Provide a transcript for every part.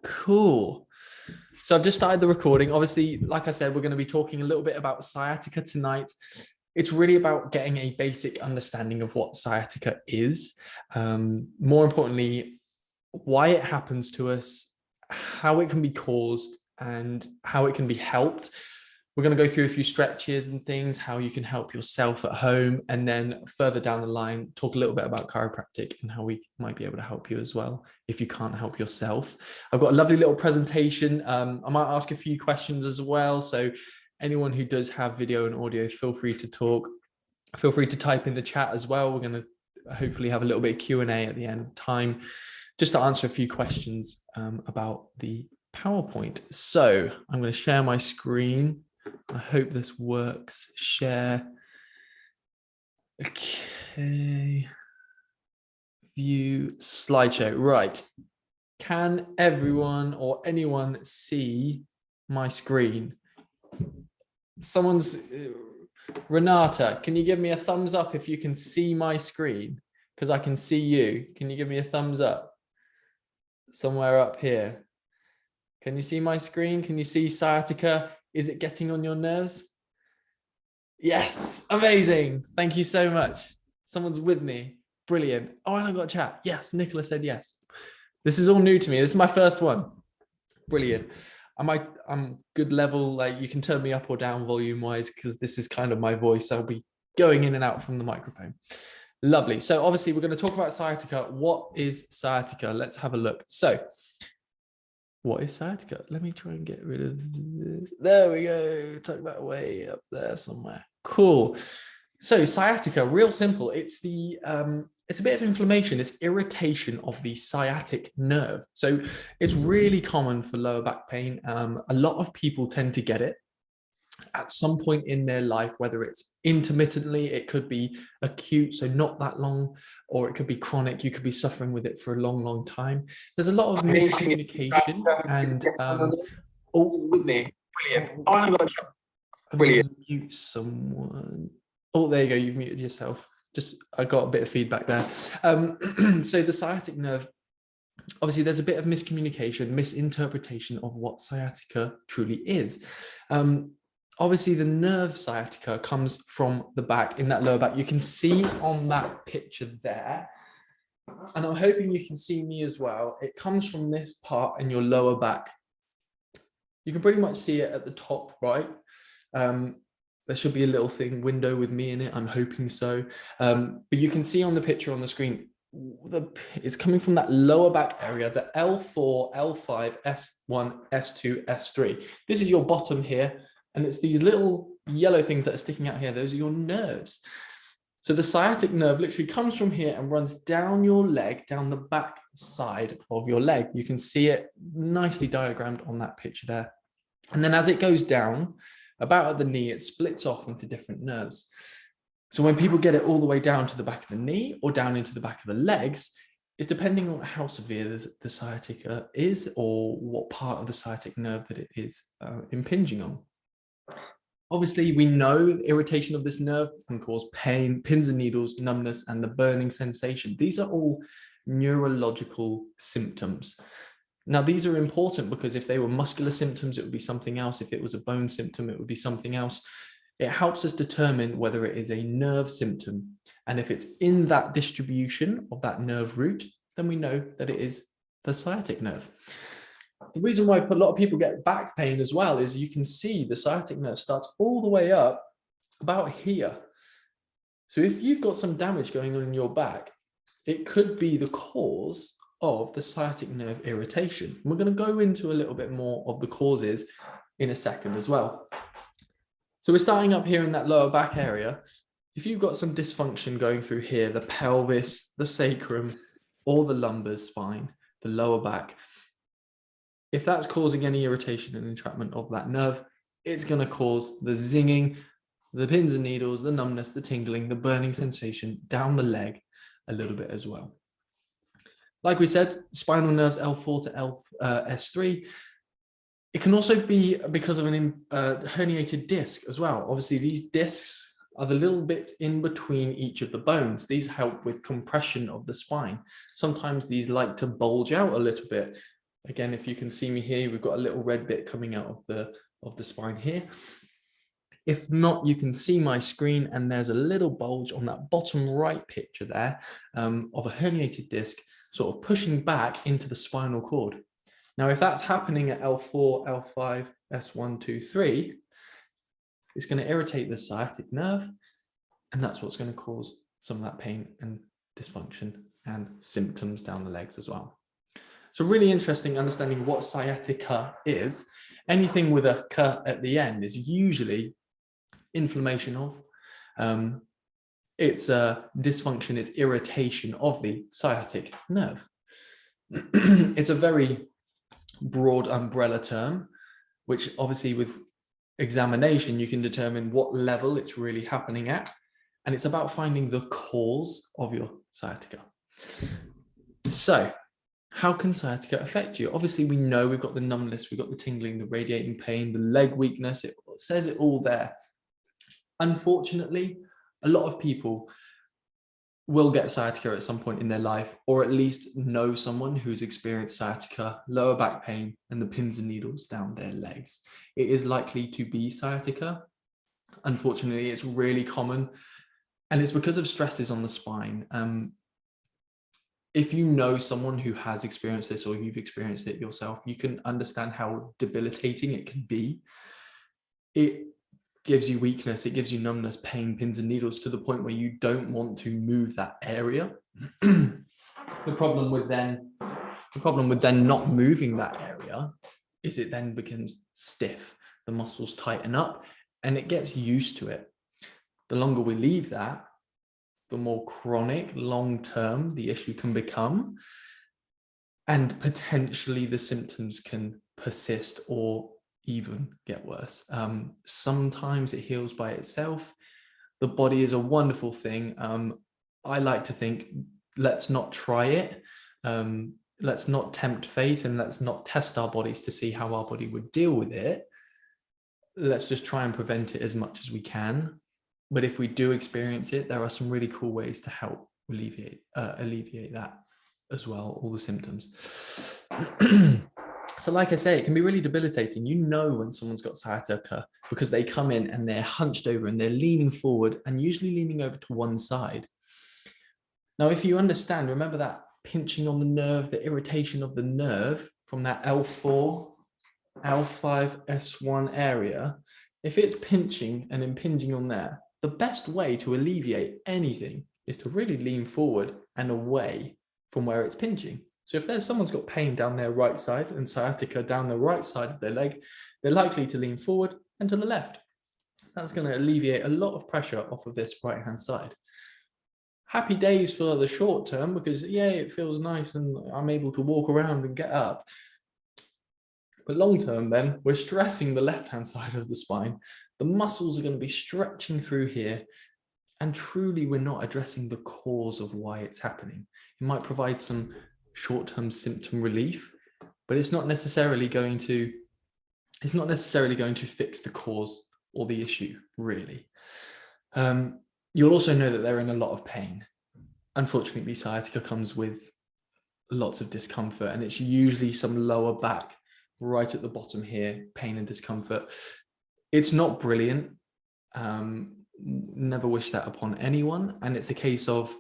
Cool. So I've just started the recording. Obviously, like I said, we're going to be talking a little bit about sciatica tonight. It's really about getting a basic understanding of what sciatica is. More importantly, why it happens to us, how it can be caused, and how it can be helped. We're going to go through a few stretches and things, how you can help yourself at home, and then further down the line, talk a little bit about chiropractic and how we might be able to help you as well if you can't help yourself. I've got a lovely little presentation. I might ask a few questions as well. So anyone who does have video and audio, feel free to talk. Feel free to type in the chat as well. We're going to hopefully have a little bit of Q&A at the end of time, just to answer a few questions about the PowerPoint. So I'm going to share my screen. I hope this works. Share. Okay. View slideshow. Right. Can everyone or anyone see my screen? Someone's... Renata, can you give me a thumbs up if you can see my screen? Because I can see you. Can you give me a thumbs up? Somewhere up here. Can you see my screen? Can you see sciatica? Is it getting on your nerves? Yes, amazing. Thank you so much. Someone's with me. Brilliant. Oh, and I got a chat. Yes, Nicola said yes. This is all new to me. This is my first one. Brilliant. I'm good level, like you can turn me up or down volume wise, because this is kind of my voice. I'll be going in and out from the microphone. Lovely. So obviously we're going to talk about sciatica. What is sciatica? Let's have a look. So what is sciatica? Let me try and get rid of this. There we go. Tuck that way up there somewhere. Cool. So sciatica, real simple. It's a bit of inflammation. It's irritation of the sciatic nerve. So it's really common for lower back pain. A lot of people tend to get it at some point in their life, whether it's intermittently, it could be acute, so not that long, or it could be chronic. You could be suffering with it for a long, long time. There's a lot of miscommunication and with me. Brilliant. Oh, I'm gonna mute someone. Oh, there you go. You've muted yourself. I got a bit of feedback there. So the sciatic nerve, obviously there's a bit of miscommunication, misinterpretation of what sciatica truly is. Obviously the nerve sciatica comes from the back, in that lower back. You can see on that picture there, and I'm hoping you can see me as well. It comes from this part in your lower back. You can pretty much see it at the top right. There should be a little window with me in it. I'm hoping so. But you can see on the picture on the screen, it's coming from that lower back area, the L4, L5, S1, S2, S3. This is your bottom here. And it's these little yellow things that are sticking out here. Those are your nerves. So the sciatic nerve literally comes from here and runs down your leg, down the back side of your leg. You can see it nicely diagrammed on that picture there. And then as it goes down, about at the knee, it splits off into different nerves. So when people get it all the way down to the back of the knee or down into the back of the legs, it's depending on how severe the sciatica is or what part of the sciatic nerve that it is impinging on. Obviously, we know irritation of this nerve can cause pain, pins and needles, numbness, and the burning sensation. These are all neurological symptoms. Now, these are important because if they were muscular symptoms, it would be something else. If it was a bone symptom, it would be something else. It helps us determine whether it is a nerve symptom. And if it's in that distribution of that nerve root, then we know that it is the sciatic nerve. The reason why a lot of people get back pain as well is you can see the sciatic nerve starts all the way up about here. So if you've got some damage going on in your back, it could be the cause of the sciatic nerve irritation. We're going to go into a little bit more of the causes in a second as well. So we're starting up here in that lower back area. If you've got some dysfunction going through here, the pelvis, the sacrum, or the lumbar spine, the lower back, if that's causing any irritation and entrapment of that nerve, it's going to cause the zinging, the pins and needles, the numbness, the tingling, the burning sensation down the leg a little bit as well. Like we said, spinal nerves L4 to S3. It can also be because of an herniated disc as well. Obviously, these discs are the little bits in between each of the bones. These help with compression of the spine. Sometimes these like to bulge out a little bit. Again, if you can see me here, we've got a little red bit coming out of the spine here. If not, you can see my screen, and there's a little bulge on that bottom right picture there of a herniated disc sort of pushing back into the spinal cord. Now, if that's happening at L4, L5, S1, 2, 3, it's going to irritate the sciatic nerve, and that's what's going to cause some of that pain and dysfunction and symptoms down the legs as well. So really interesting understanding what sciatica is. Anything with a "ca" at the end is usually inflammation of, it's a dysfunction, it's irritation of the sciatic nerve. It's a very broad umbrella term, which obviously with examination, you can determine what level it's really happening at. And it's about finding the cause of your sciatica. So how can sciatica affect you? Obviously, we know we've got the numbness, we've got the tingling, the radiating pain, the leg weakness. It says it all there. Unfortunately, a lot of people will get sciatica at some point in their life, or at least know someone who's experienced sciatica, lower back pain, and the pins and needles down their legs. It is likely to be sciatica. Unfortunately, it's really common, and it's because of stresses on the spine. If you know someone who has experienced this, or you've experienced it yourself, you can understand how debilitating it can be. It gives you weakness, it gives you numbness, pain, pins and needles, to the point where you don't want to move that area. The problem with then not moving that area is it then becomes stiff. The muscles tighten up and it gets used to it. The longer we leave that, the more chronic, long-term the issue can become, and potentially the symptoms can persist or even get worse. Sometimes it heals by itself. The body is a wonderful thing. I like to think, let's not try it. Let's not tempt fate, and let's not test our bodies to see how our body would deal with it. Let's just try and prevent it as much as we can. But if we do experience it, there are some really cool ways to help alleviate that as well, all the symptoms. So like I say, it can be really debilitating. You know when someone's got sciatica because they come in and they're hunched over and they're leaning forward, and usually leaning over to one side. Now, if you understand, remember that pinching on the nerve, the irritation of the nerve from that L4, L5, S1 area, if it's pinching and impinging on there, the best way to alleviate anything is to really lean forward and away from where it's pinching. So if someone's got pain down their right side and sciatica down the right side of their leg, they're likely to lean forward and to the left. That's going to alleviate a lot of pressure off of this right-hand side. Happy days for the short term, because yeah, it feels nice and I'm able to walk around and get up. But long term then, we're stressing the left-hand side of the spine. The muscles are going to be stretching through here, and truly we're not addressing the cause of why it's happening. It might provide some short-term symptom relief, but it's not necessarily going to fix the cause or the issue, really. You'll also know that they're in a lot of pain. Unfortunately, sciatica comes with lots of discomfort, and it's usually some lower back, right at the bottom here, pain and discomfort. It's not brilliant. Never wish that upon anyone. And it's a case of,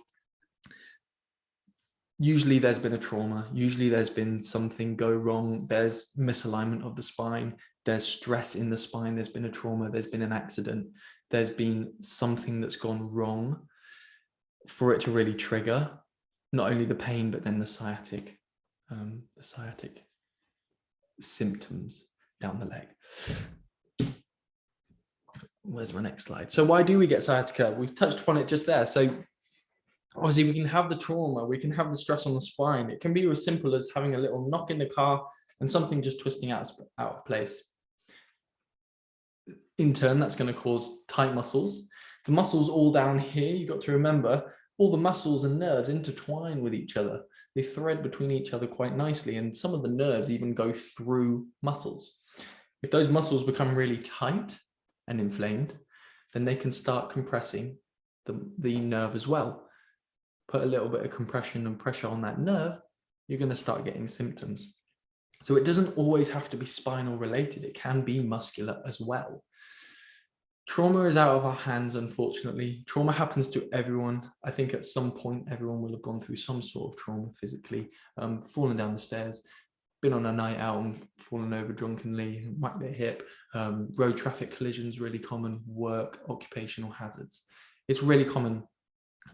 usually there's been a trauma, usually there's been something go wrong, there's misalignment of the spine, there's stress in the spine, there's been a trauma, there's been an accident, there's been something that's gone wrong for it to really trigger not only the pain, but then the sciatic symptoms down the leg. Where's my next slide? So why do we get sciatica? We've touched upon it just there. So obviously we can have the trauma, we can have the stress on the spine. It can be as simple as having a little knock in the car and something just twisting out of place. In turn, that's going to cause tight muscles. The muscles all down here, you've got to remember, all the muscles and nerves intertwine with each other. They thread between each other quite nicely, and some of the nerves even go through muscles. If those muscles become really tight and inflamed, then they can start compressing the nerve as well. Put a little bit of compression and pressure on that nerve, you're going to start getting symptoms. So it doesn't always have to be spinal related. It can be muscular as well. Trauma is out of our hands, unfortunately. Trauma happens to everyone. I think at some point, everyone will have gone through some sort of trauma physically, fallen down the stairs, been on a night out and fallen over drunkenly, whacked their hip. Road traffic collisions, really common. Work, occupational hazards. It's really common.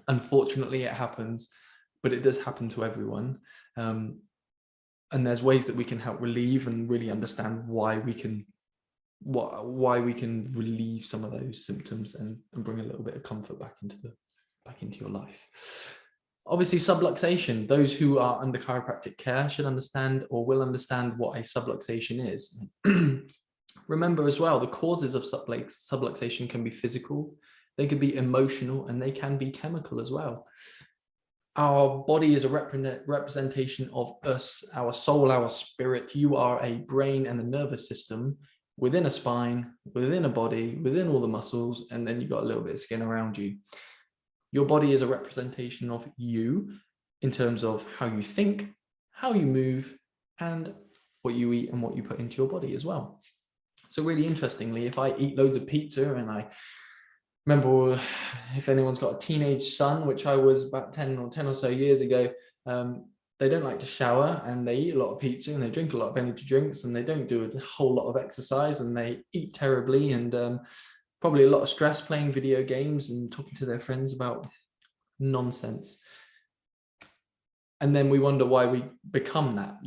Unfortunately, it happens, but it does happen to everyone. And there's ways that we can help relieve and really understand why we can relieve some of those symptoms and bring a little bit of comfort back into your life. Obviously, subluxation, those who are under chiropractic care should understand or will understand what a subluxation is. Remember as well, the causes of subluxation can be physical, they can be emotional, and they can be chemical as well. Our body is a representation of us, our soul, our spirit. You are a brain and a nervous system within a spine, within a body, within all the muscles, and then you've got a little bit of skin around you. Your body is a representation of you in terms of how you think, how you move, and what you eat and what you put into your body as well. So really interestingly, if I eat loads of pizza, and I remember, if anyone's got a teenage son, which I was about 10 or so years ago, they don't like to shower, and they eat a lot of pizza, and they drink a lot of energy drinks, and they don't do a whole lot of exercise, and they eat terribly, and probably a lot of stress playing video games and talking to their friends about nonsense. And then we wonder why we become that.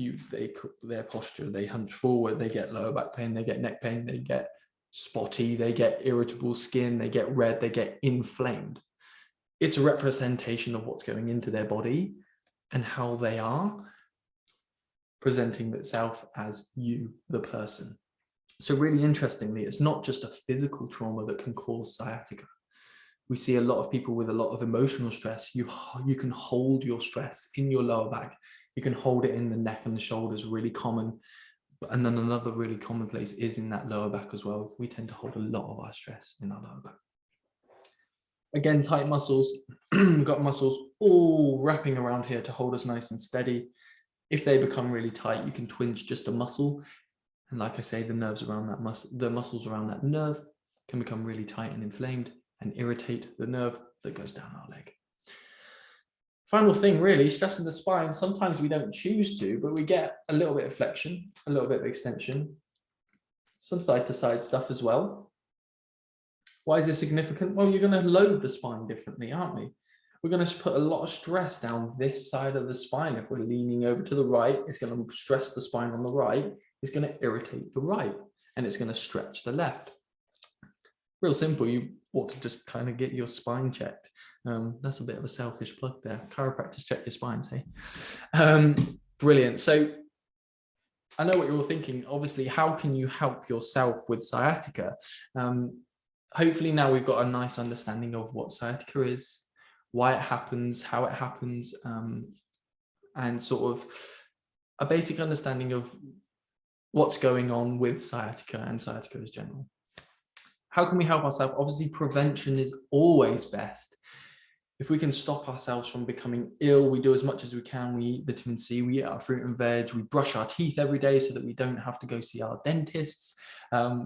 Their posture, they hunch forward, they get lower back pain, they get neck pain, they get spotty, they get irritable skin, they get red, they get inflamed. It's a representation of what's going into their body and how they are presenting itself as you, the person. So really interestingly, it's not just a physical trauma that can cause sciatica. We see a lot of people with a lot of emotional stress. You can hold your stress in your lower back. You can hold it in the neck and the shoulders, really common. And then another really common place is in that lower back as well. We tend to hold a lot of our stress in our lower back. Again, tight muscles. We've got muscles all wrapping around here to hold us nice and steady. If they become really tight, you can twinge just a muscle. And like I say, the nerves around that the muscles around that nerve can become really tight and inflamed and irritate the nerve that goes down our leg. Final thing, really, stress in the spine. Sometimes we don't choose to, but we get a little bit of flexion, a little bit of extension, some side to side stuff as well. Why is this significant? Well, you're going to load the spine differently, aren't we? We're going to put a lot of stress down this side of the spine. If we're leaning over to the right, it's going to stress the spine on the right. It's going to irritate the right, and it's going to stretch the left. Real simple. You ought to just kind of get your spine checked. That's a bit of a selfish plug there. Chiropractors, check your spines, hey? Brilliant. So I know what you're all thinking. Obviously, how can you help yourself with sciatica? Hopefully now we've got a nice understanding of what sciatica is, why it happens, how it happens, and sort of a basic understanding of what's going on with sciatica and sciatica as general. How can we help ourselves? Obviously, prevention is always best. If we can stop ourselves from becoming ill, we do as much as we can. We eat vitamin C, we eat our fruit and veg, we brush our teeth every day so that we don't have to go see our dentists.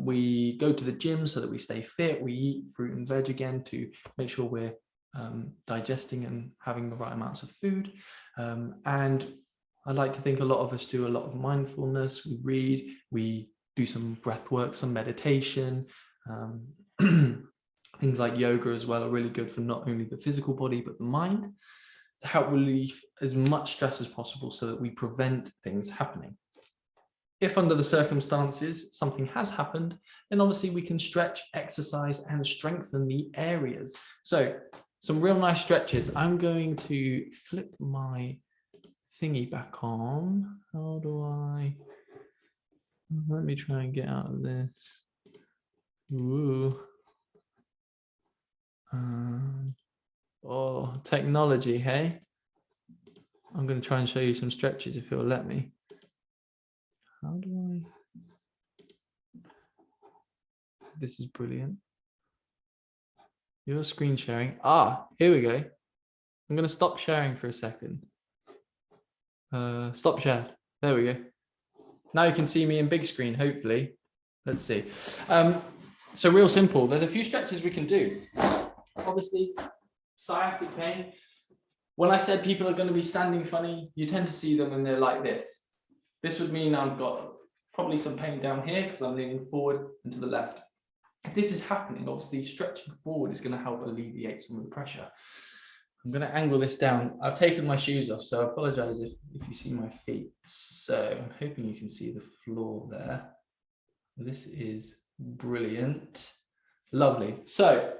We go to the gym so that we stay fit. We eat fruit and veg again to make sure we're digesting and having the right amounts of food. And I like to think a lot of us do a lot of mindfulness. We read, we do some breath work, some meditation. Things like yoga as well are really good for not only the physical body, but the mind, to help relieve as much stress as possible so that we prevent things happening. If under the circumstances something has happened, then obviously we can stretch, exercise, and strengthen the areas. So some real nice stretches. I'm going to flip my thingy back on. How do I? Let me try and get out of this. Ooh. Oh, technology, hey? I'm going to try and show you some stretches if you'll let me. How do I? This is brilliant. Your screen sharing. Ah, here we go. I'm going to stop sharing for a second. Stop share. There we go. Now you can see me in big screen, hopefully. Let's see. So real simple. There's a few stretches we can do. Obviously, sciatic pain. When I said people are going to be standing funny, you tend to see them and they're like this. This would mean I've got probably some pain down here because I'm leaning forward and to the left. If this is happening, obviously stretching forward is going to help alleviate some of the pressure. I'm going to angle this down. I've taken my shoes off, so I apologize if you see my feet. So I'm hoping you can see the floor there. This is brilliant. Lovely. So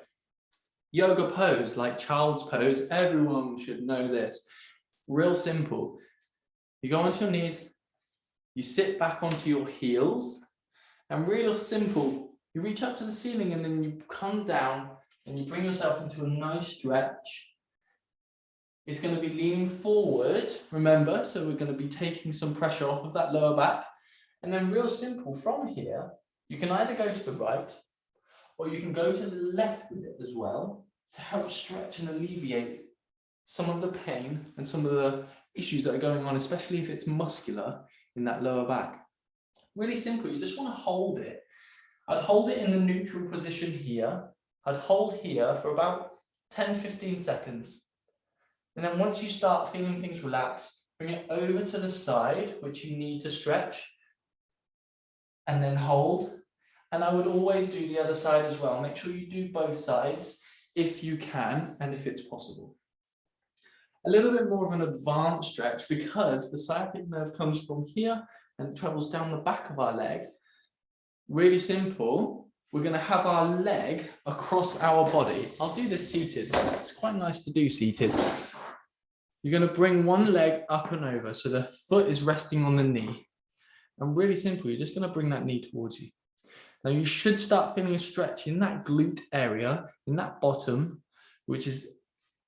yoga pose, like child's pose, everyone should know this. Real simple. You go onto your knees, you sit back onto your heels, and real simple, you reach up to the ceiling and then you come down and you bring yourself into a nice stretch. It's going to be leaning forward, remember, so we're going to be taking some pressure off of that lower back. And then real simple, from here, you can either go to the right or you can go to the left with it as well to help stretch and alleviate some of the pain and some of the issues that are going on, especially if it's muscular in that lower back. Really simple, you just want to hold it. I'd hold it in the neutral position here. I'd hold here for about 10-15 seconds. And then once you start feeling things relax, bring it over to the side, which you need to stretch, and then hold. And I would always do the other side as well. Make sure you do both sides if you can and if it's possible. A little bit more of an advanced stretch because the sciatic nerve comes from here and travels down the back of our leg. Really simple. We're going to have our leg across our body. I'll do this seated. It's quite nice to do seated. You're going to bring one leg up and over so the foot is resting on the knee. And really simple, you're just going to bring that knee towards you. Now you should start feeling a stretch in that glute area, in that bottom, which is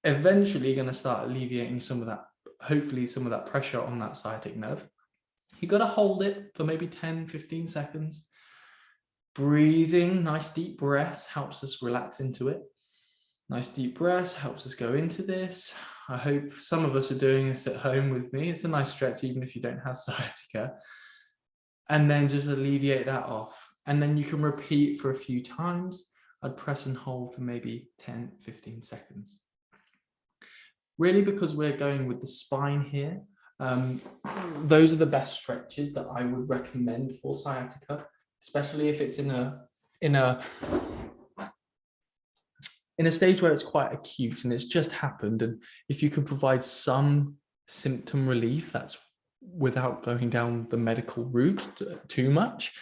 eventually going to start alleviating some of that, hopefully some of that pressure on that sciatic nerve. You've got to hold it for maybe 10-15 seconds. Breathing, nice deep breaths helps us relax into it. Nice deep breaths helps us go into this. I hope some of us are doing this at home with me. It's a nice stretch even if you don't have sciatica. And then just alleviate that off. And then you can repeat for a few times. I'd press and hold for maybe 10-15 seconds. Really, because we're going with the spine here, those are the best stretches that I would recommend for sciatica, especially if it's in a stage where it's quite acute and it's just happened. And if you can provide some symptom relief, that's without going down the medical route too much,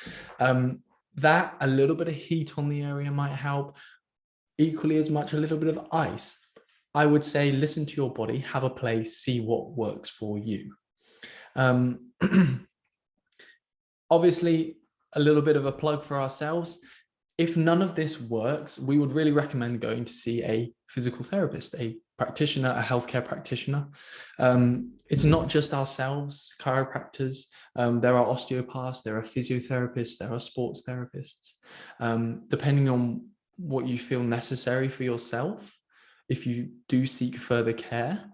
that a little bit of heat on the area might help. Equally as much, a little bit of ice. I would say listen to your body, have a play, see what works for you. Obviously, a little bit of a plug for ourselves. If none of this works, we would really recommend going to see a physical therapist, a practitioner, a healthcare practitioner. It's not just ourselves, chiropractors. There are osteopaths, there are physiotherapists, there are sports therapists. Depending on what you feel necessary for yourself, if you do seek further care,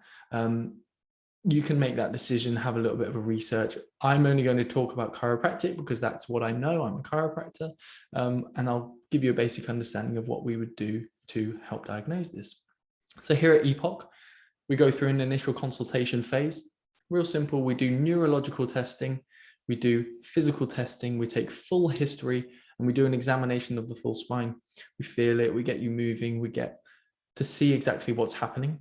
you can make that decision, have a little bit of a research. I'm only going to talk about chiropractic because that's what I know. I'm a chiropractor, and I'll give you a basic understanding of what we would do to help diagnose this. So here at Epoch, we go through an initial consultation phase. Real simple, we do neurological testing, we do physical testing, we take full history, and we do an examination of the full spine. We feel it, we get you moving, we get to see exactly what's happening.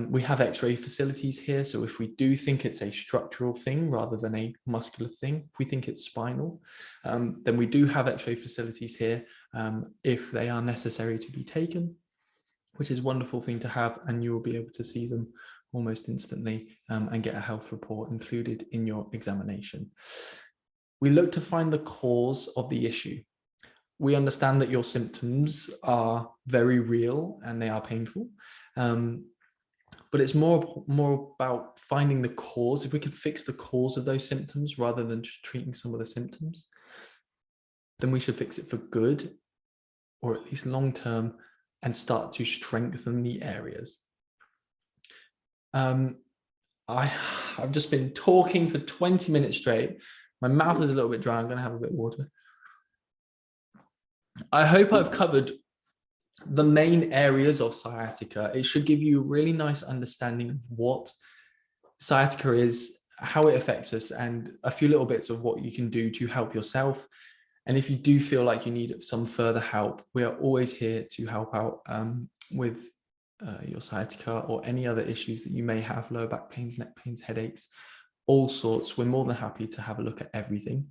We have X-ray facilities here, so if we do think it's a structural thing rather than a muscular thing, if we think it's spinal, then we do have X-ray facilities here if they are necessary to be taken, which is a wonderful thing to have, and you will be able to see them almost instantly and get a health report included in your examination. We look to find the cause of the issue. We understand that your symptoms are very real and they are painful, but it's more about finding the cause. If we can fix the cause of those symptoms rather than just treating some of the symptoms, then we should fix it for good, or at least long term, and start to strengthen the areas. I've just been talking for 20 minutes straight. My mouth is a little bit dry. I'm going to have a bit of water. I hope I've covered the main areas of sciatica. It should give you a really nice understanding of what sciatica is, how it affects us, and a few little bits of what you can do to help yourself. And if you do feel like you need some further help, we are always here to help out with your sciatica or any other issues that you may have, lower back pains, neck pains, headaches, all sorts. We're more than happy to have a look at everything.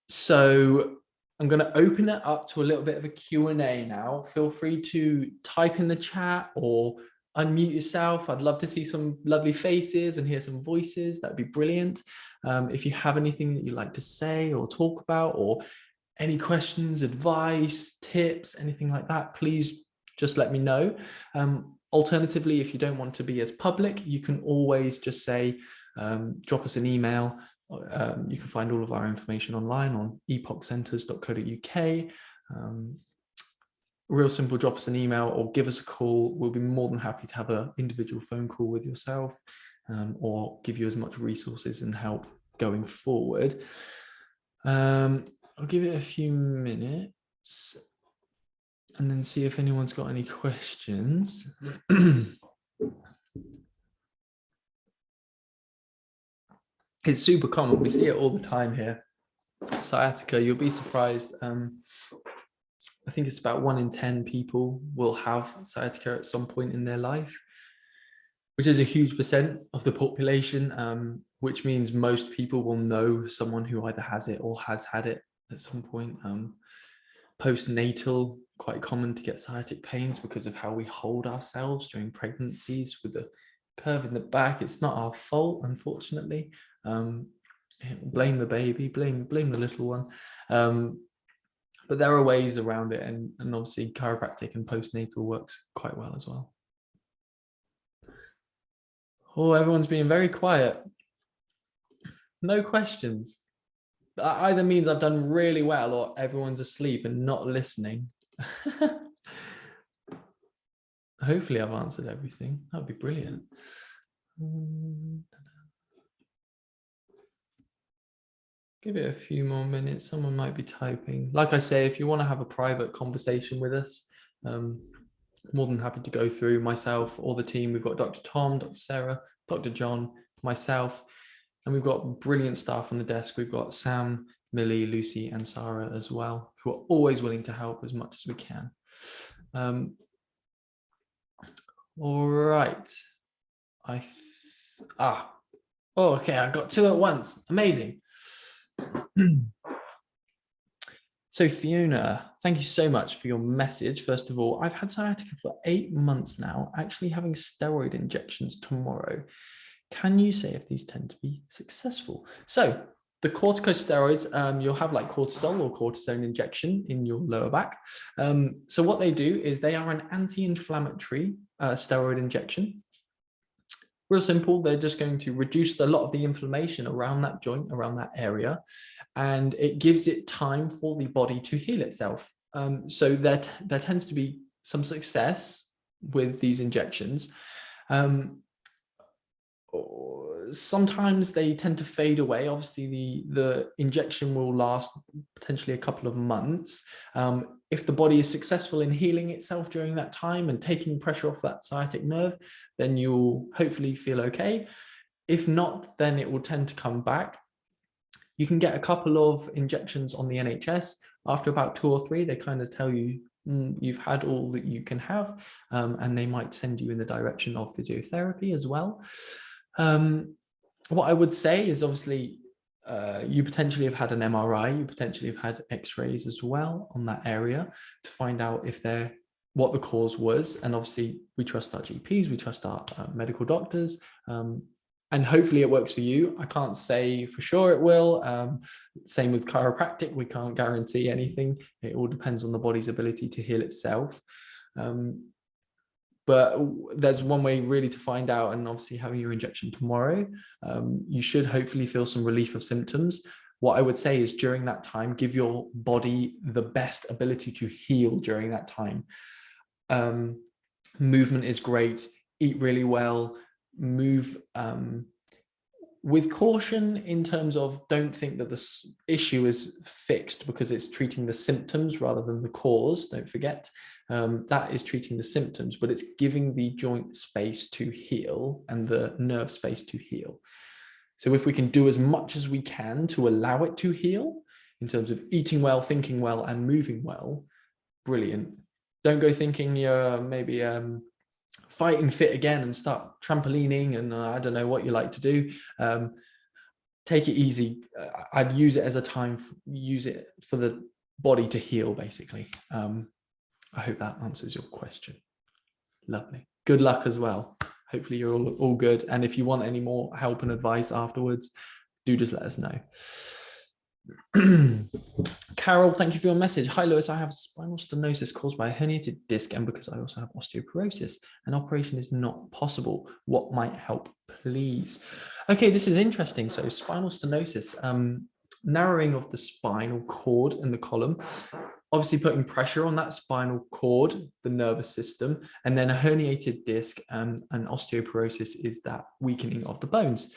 So I'm going to open it up to a little bit of a Q&A now. Feel free to type in the chat or unmute yourself. I'd love to see some lovely faces and hear some voices. That'd be brilliant. If you have anything that you'd like to say or talk about, or any questions, advice, tips, anything like that, please just let me know. Alternatively, if you don't want to be as public, you can always just say, drop us an email. You can find all of our information online on epochcenters.co.uk. Real simple, drop us an email or give us a call. We'll be more than happy to have an individual phone call with yourself, or give you as much resources and help going forward. I'll give it a few minutes and then see if anyone's got any questions. It's super common. We see it all the time here. Sciatica, you'll be surprised. I think it's about 1 in 10 people will have sciatica at some point in their life, which is a huge percent of the population, which means most people will know someone who either has it or has had it at some point. Postnatal, quite common to get sciatic pains because of how we hold ourselves during pregnancies with the curve in the back. It's not our fault, unfortunately. Blame the baby, blame the little one. But there are ways around it, and obviously chiropractic and postnatal works quite well as well. Oh, everyone's being very quiet. No questions. That either means I've done really well or everyone's asleep and not listening. Hopefully I've answered everything. That would be brilliant. Give it a few more minutes. Someone might be typing. Like I say, if you want to have a private conversation with us, more than happy to go through myself or the team. We've got Dr. Tom, Dr. Sarah, Dr. John, myself, and we've got brilliant staff on the desk. We've got Sam, Millie, Lucy, and Sarah as well, who are always willing to help as much as we can. All right. Oh, okay, I got 2 at once. Amazing. So Fiona, thank you so much for your message. First of all, I've had sciatica for 8 months now, actually having steroid injections tomorrow. Can you say if these tend to be successful? So the corticosteroids, you'll have like cortisol or cortisone injection in your lower back. So what they do is they are an anti-inflammatory steroid injection. Real simple, they're just going to reduce a lot of the inflammation around that joint, around that area, and it gives it time for the body to heal itself. So there tends to be some success with these injections. Sometimes they tend to fade away. Obviously, the injection will last potentially a couple of months. If the body is successful in healing itself during that time and taking pressure off that sciatic nerve, then you'll hopefully feel okay. If not, then it will tend to come back. You can get a couple of injections on the NHS. After about 2 or 3, they kind of tell you you've had all that you can have, and they might send you in the direction of physiotherapy as well. What I would say is obviously you potentially have had an MRI, you potentially have had x-rays as well on that area to find out if what the cause was. And obviously we trust our GPs, we trust our medical doctors, and hopefully it works for you. I can't say for sure it will. Same with chiropractic, we can't guarantee anything. It all depends on the body's ability to heal itself. But there's one way really to find out, and obviously having your injection tomorrow, you should hopefully feel some relief of symptoms. what I would say is during that time, give your body the best ability to heal during that time. Movement is great. Eat really well. Move with caution in terms of, don't think that this issue is fixed because it's treating the symptoms rather than the cause. Don't forget, that is treating the symptoms, but it's giving the joint space to heal and the nerve space to heal. So if we can do as much as we can to allow it to heal in terms of eating well, thinking well, and moving well, brilliant. Don't go thinking you're maybe fighting fit again and start trampolining and I don't know what you like to do. Take it easy. I'd use it as a time, use it for the body to heal, basically. I hope that answers your question. Lovely. Good luck as well. Hopefully you're all good. And if you want any more help and advice afterwards, do just let us know. Carol, thank you for your message. Hi, Lewis. I have spinal stenosis caused by a herniated disc, and because I also have osteoporosis, an operation is not possible. What might help, please? Okay, this is interesting. So spinal stenosis, narrowing of the spinal cord and the column, obviously putting pressure on that spinal cord, the nervous system, and then a herniated disc and osteoporosis is that weakening of the bones.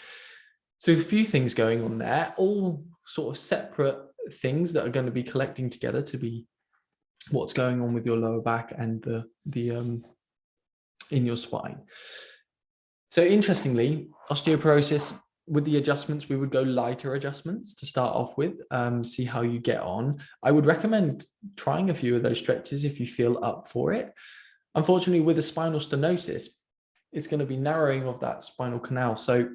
So there's a few things going on there, all sort of separate things that are going to be collecting together to be what's going on with your lower back and the in your spine. So interestingly, osteoporosis, with the adjustments, we would go lighter adjustments to start off with, see how you get on. I would recommend trying a few of those stretches if you feel up for it. Unfortunately, with a spinal stenosis, it's going to be narrowing of that spinal canal. So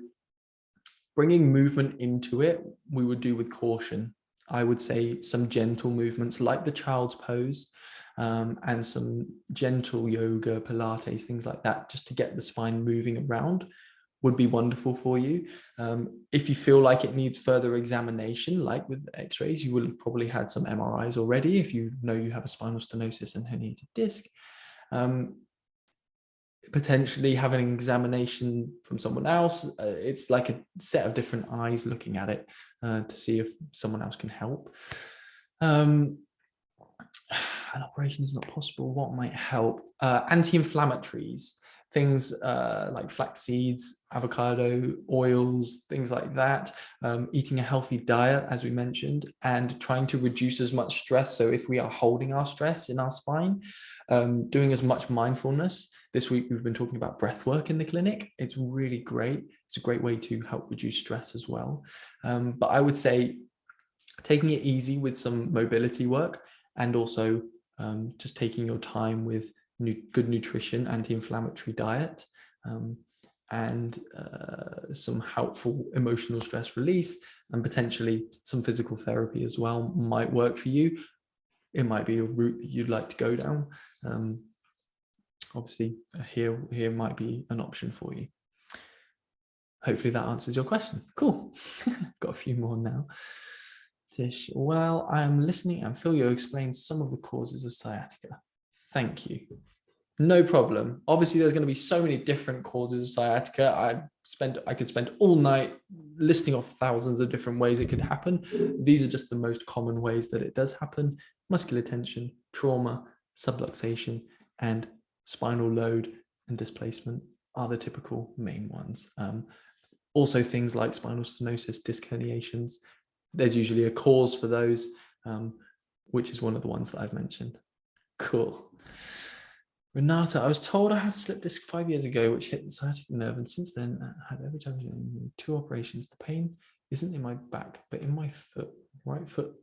bringing movement into it, we would do with caution. I would say some gentle movements like the child's pose and some gentle yoga, Pilates, things like that, just to get the spine moving around would be wonderful for you. If you feel like it needs further examination, like with x-rays, you will have probably had some MRIs already if you know you have a spinal stenosis and herniated disc. Potentially having an examination from someone else. It's like a set of different eyes looking at it to see if someone else can help. An operation is not possible. What might help? Anti-inflammatories, things like flax seeds, avocado oils, things like that. Eating a healthy diet, as we mentioned, and trying to reduce as much stress. So if we are holding our stress in our spine, doing as much mindfulness. This week, we've been talking about breath work in the clinic. It's really great. It's a great way to help reduce stress as well. But I would say taking it easy with some mobility work and also just taking your time with good nutrition, anti-inflammatory diet, and some helpful emotional stress release, and potentially some physical therapy as well might work for you. It might be a route that you'd like to go down. Obviously, here might be an option for you. Hopefully that answers your question. Cool. Got a few more now. Tish, well, I'm listening and feel you explain some of the causes of sciatica. Thank you. No problem. Obviously, there's going to be so many different causes of sciatica. I could spend all night listing off thousands of different ways it could happen. These are just the most common ways that it does happen. Muscular tension, trauma, subluxation, and spinal load and displacement are the typical main ones. Also things like spinal stenosis, disc herniations. There's usually a cause for those, which is one of the ones that I've mentioned. Cool. Renata, I was told I had a slip disc 5 years ago, which hit the sciatic nerve, and since then I had every time 2 operations. The pain isn't in my back, but in my foot, right foot,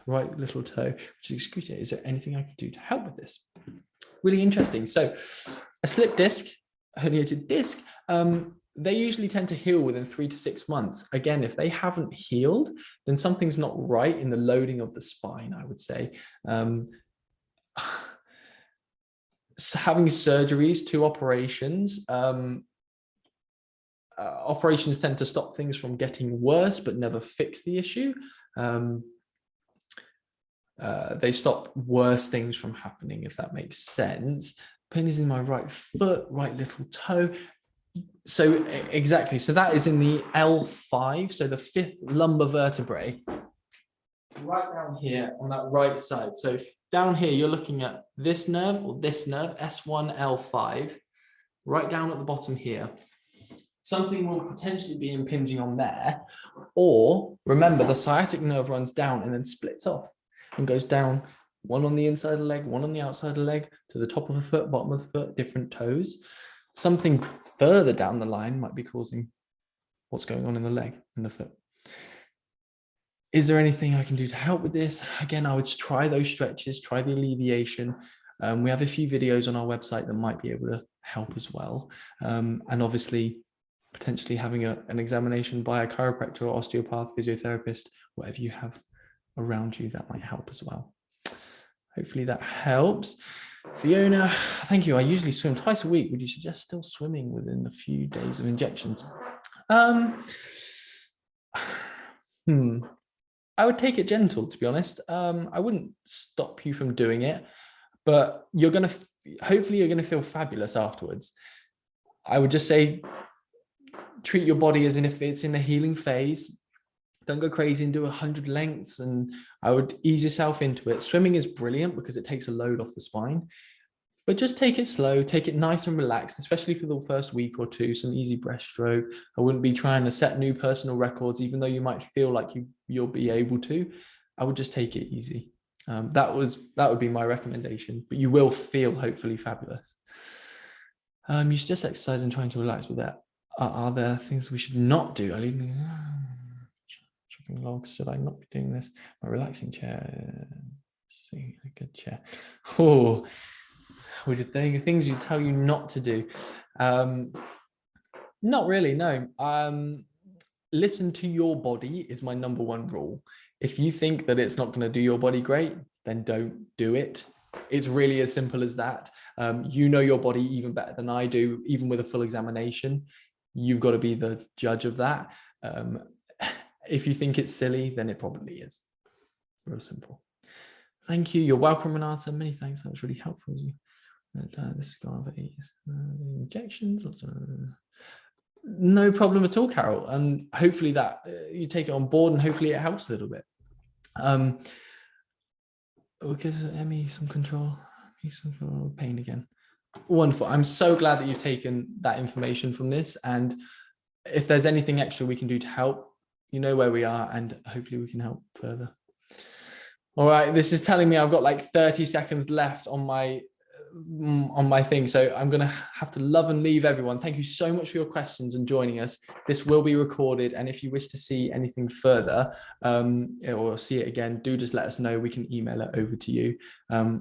right little toe, which is excruciating. Is there anything I can do to help with this? Really interesting. So a slip disc, a herniated disc, they usually tend to heal within 3 to 6 months. Again, if they haven't healed, then something's not right in the loading of the spine, I would say. So having surgeries, 2 operations, operations tend to stop things from getting worse, but never fix the issue. They stop worse things from happening, if that makes sense. Pain is in my right foot, right little toe. So exactly. So that is in the L5. So the fifth lumbar vertebrae, right down here on that right side. So down here, you're looking at this nerve or this nerve, S1L5, right down at the bottom here. Something will potentially be impinging on there. Or remember, the sciatic nerve runs down and then splits off and goes down, one on the inside of the leg, one on the outside of the leg, to the top of the foot, bottom of the foot, different toes. Something further down the line might be causing what's going on in the leg and the foot. Is there anything I can do to help with this? Again, I would try those stretches, try the alleviation. We have a few videos on our website that might be able to help as well. And obviously, potentially having an examination by a chiropractor or osteopath, physiotherapist, whatever you have around you, that might help as well. Hopefully that helps. Fiona, thank you. I usually swim twice a week. Would you suggest still swimming within a few days of injections? I would take it gentle, to be honest. I wouldn't stop you from doing it, but hopefully you're gonna feel fabulous afterwards. I would just say, treat your body as if it's in a healing phase. Don't go crazy and do 100 lengths, and I would ease yourself into it. Swimming is brilliant because it takes a load off the spine, but just take it slow, take it nice and relaxed, especially for the first week or two, some easy breaststroke. I wouldn't be trying to set new personal records, even though you might feel like you'll be able to. I would just take it easy. That would be my recommendation, but you will feel hopefully fabulous. You should just exercise and trying to relax with that. Are there things we should not do? Logs, should I not be doing this? My relaxing chair, see a good chair. Oh, was it things you tell you not to do? Not really, no. Listen to your body is my number one rule. If you think that it's not going to do your body great, then don't do it. It's really as simple as that. You know your body even better than I do, even with a full examination. You've got to be the judge of that. If you think it's silly, then it probably is. Real simple. Thank you. You're welcome, Renata. Many thanks. That was really helpful. This has gone over 8 years. Injections. No problem at all, Carol. And hopefully that you take it on board, and hopefully it helps a little bit. We'll give Emmy some control. Pain again. Wonderful. I'm so glad that you've taken that information from this. And if there's anything extra we can do to help, you know where we are, and hopefully we can help further. All right, this is telling me I've got like 30 seconds left on my thing, so I'm gonna have to love and leave everyone. Thank you so much for your questions and joining us. This will be recorded, and if you wish to see anything further or see it again, do just let us know. We can email it over to you.